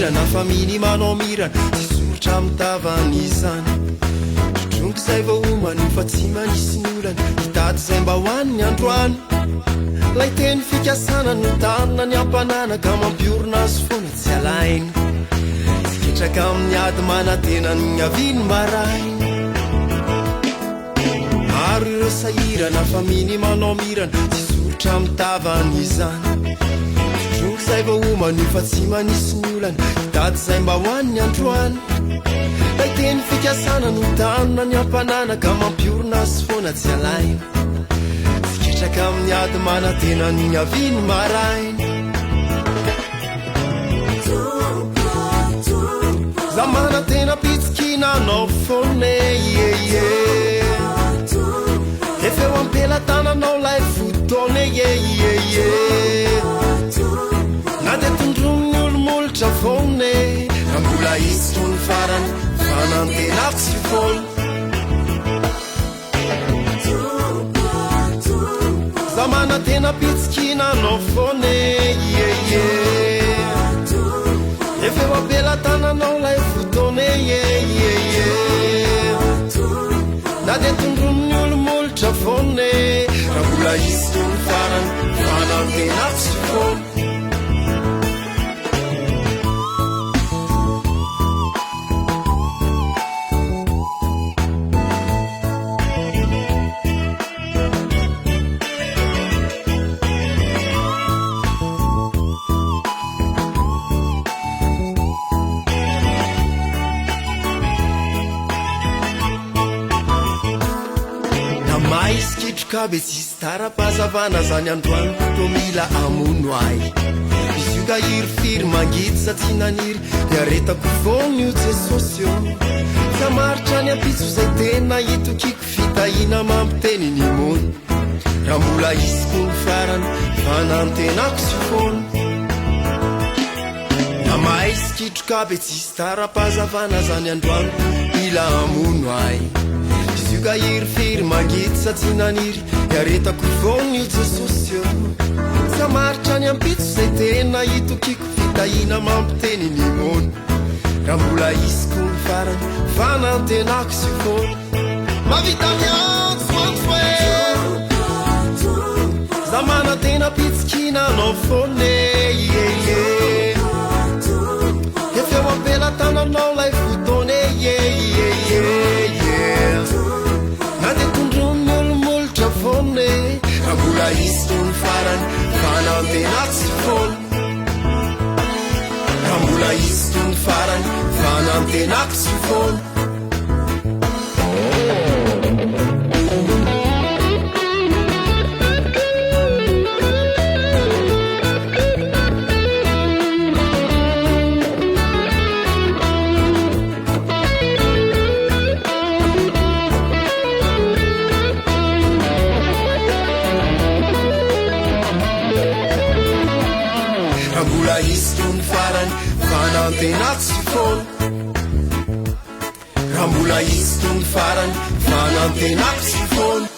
sahirana fa miny manao mirana tsy sorotra mitavany izany totronko zay vao omany fa tsy manisy ny olana hitady zay mba hoaniny androany lay teny fikasana no tanina ny ampanana ka mampiorona azy foana tsy alainy siketraka amin'ny ady manatena ny aviny marainy maro ireo sahirana fa miny manao mirana tsy sorotra mitavany izany totronko zay vao omany fa tsy manisy ny olana hitady zay mba hoaniny androany lay teny fikasana no tanina ny ampanana ka mampiorona azy foana tsy alainy siketraka amin'ny ady manatena ny aviny marainy za manatena pitsikina anao foane yeye efeo ampelatananao lay fotoane yeyeye na de tondrominy olomolotra foane na mbola izy tony farany fanantenako sy foana za manatena pitsikina anao foane yeye efeo ampelatananao lay fotoane yeyeye na de tondrominy olomolotra foane na mbola izy tony farany fanantenako sy foana ka be tsisy tara-pazavana zany androany to mila amono ay izy io ka irifiry mangidy sa tsy naniry de aretako foana io jesosy io fa maritra ny ampitso zay tena hitokiko fitahina mampiteny ny mony raha mbola iziko ny farany fanantenako sy foana namay sikitro ka be tsisy tara-pazavana zany androany mila amono ay ka irifiry mangidy sa tsy naniry de aretako foana io jesosy io sa maritra ny ampitso zay tena hitokiko fitahina mampiteny ny mony raha mbola iziko ny farany fanantenako sy foana mavita miantso antso e za manatena pitsikina anao foane yeye efeo ampelatananao lay fotoane yeyeye mbola izy tony farany fanantenako sy foana raha mbola izy tony farany fanantenako sy foana mbola izy tony farany fanantenako sy foana raha mbola izy tony farany fanantenako sy foana